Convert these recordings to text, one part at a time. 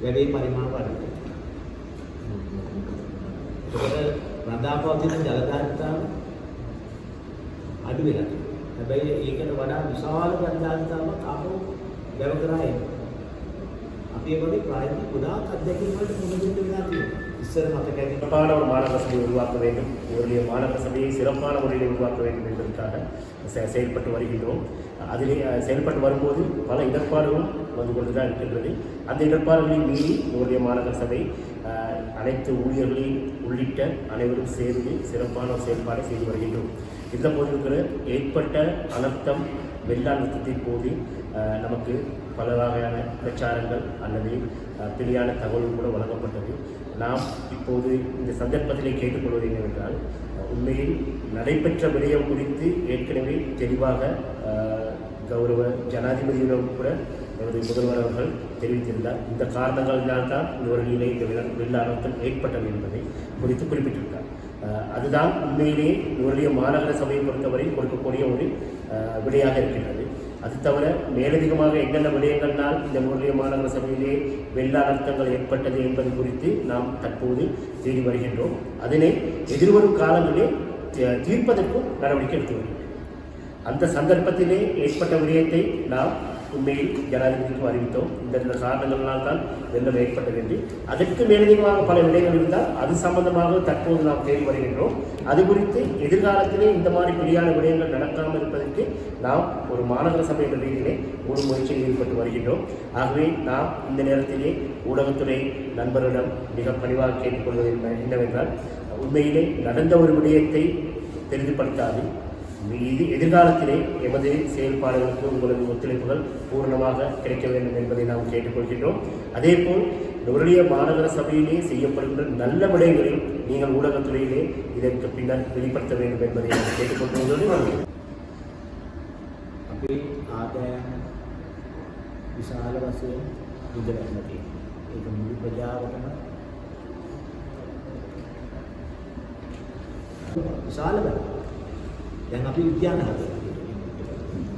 වැවේ පරිමාව අඩුයි. ඒකට රඳාපවතින ජල ධාරිතාව අඩු වෙලා තියෙනවා. හැබැයි ඒකට වඩා විශාල ජල ධාරිතාවක් ආපහු වැව කරා එනවා. අපි ඒ වගේ ප්‍රායෝගික ගොඩාක් අත්දැකීම් වලට මුහුණ දෙන්න වෙලා තියෙනවා. இஸ்ஸர் மற்ற சிறப்பான ஒரு மாணவ சபையை உருவாக்க வேண்டும், உங்களுடைய மாணவ சபையை சிறப்பான முறையில் உருவாக்க வேண்டும் என்பதற்காக செயல்பட்டு வருகின்றோம். அதிலே செயல்பட்டு வரும்போது பல இடர்பாடுகளும் வந்து கொண்டு தான் இருக்கின்றது. அந்த இடர்பாடுகளை மீறி உங்களுடைய மாணவர் சபை அனைத்து ஊழியர்களையும் உள்ளிட்ட அனைவரும் சேர்ந்து சிறப்பான ஒரு செயல்பாடை செய்து வருகின்றோம். இந்த போது ஏற்பட்ட அனர்த்தம் வெள்ள அனர்த்தத்தின் போது நமக்கு பல வகையான பிரச்சாரங்கள் அல்லது பிழையான தகவல்கள் கூட வழங்கப்பட்டது. நாம் இப்போது இந்த சந்தர்ப்பத்திலே கேட்டுக்கொள்வது என்னவென்றால், உண்மையில் நடைபெற்ற விடயம் குறித்து ஏற்கனவே தெளிவாக கௌரவ ஜனாதிபதியிடம் கூட நமது முதல்வர் அவர்கள் தெரிவித்திருந்தார். இந்த காரணங்களினால்தான் இந்த ஒரு நிலை இந்த வெள்ள அனர்த்தம் ஏற்பட்டது என்பதை குறித்து குறிப்பிட்டிருந்தார். அதுதான் உண்மையிலே இவருடைய மாநகர சபையை பொறுத்தவரை கொடுக்கக்கூடிய ஒரு விடையாக இருக்கின்றது. அது தவிர மேலதிகமாக என்னென்ன விடயங்களால் இந்த ஊரிய மாநகர சபையிலே வெள்ள அனர்த்தங்கள் ஏற்பட்டது என்பது குறித்து நாம் தற்போது தேடி வருகின்றோம். அதனை எதிர்வரும் காலங்களிலே தீர்ப்பதற்கும் நடவடிக்கை எடுத்து வருகின்றோம். அந்த சந்தர்ப்பத்திலே ஏற்பட்ட விடயத்தை நாம் உண்மையில் ஜனாதிபதிக்கு அறிவித்தோம். இந்த காரணங்களால் தான் வெள்ளம் ஏற்பட்டது என்று. அதற்கு மேலதிகமாக பல விடயங்கள் இருந்தால் அது சம்பந்தமாக தற்போது நாம் தேடி வருகின்றோம். அது குறித்து எதிர்காலத்திலே இந்த மாதிரி பிழையான விடயங்கள் நடக்காமல் இருப்பதற்கு நாம் ஒரு மாநகர சபை என்ற ரீதியிலே ஒரு முயற்சியில் ஈடுபட்டு வருகின்றோம். ஆகவே நாம் இந்த நேரத்திலே ஊடகத்துறை நண்பர்களிடம் மிக பணிவாக கேட்டுக்கொள்வது என்னவென்றால், உண்மையிலே நடந்த ஒரு விடயத்தை தெரிந்துபடுத்தாது இது எதிர்காலத்திலே எமது செயல்பாடுகளுக்கு உங்களது ஒத்துழைப்புகள் பூர்ணமாக கிடைக்க வேண்டும் என்பதை நாம் கேட்டுக்கொள்கின்றோம். அதேபோல் நுவரெலியா மாநகர சபையிலே செய்யப்படுகின்ற நல்ல விடயங்களில் நீங்கள் ஊடகத்துறையிலே இதற்கு பின்னர் வெளிப்படுத்த வேண்டும் என்பதை நாம் கேட்டுக்கொள்வதோடு අපේ ආදායම විශාල වශයෙන් ඉඳලා තියෙනවා. ඒක මුළු ප්‍රජාවටම විශාල බව. දැන් අපි විද්‍යාන හදනවා.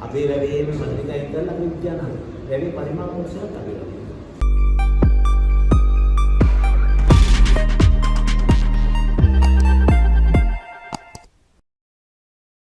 අපේ වැවේම මතකයි කරලා අපි විද්‍යාන හදනවා. වැවේ පරිමාණ මොකක්ද අපි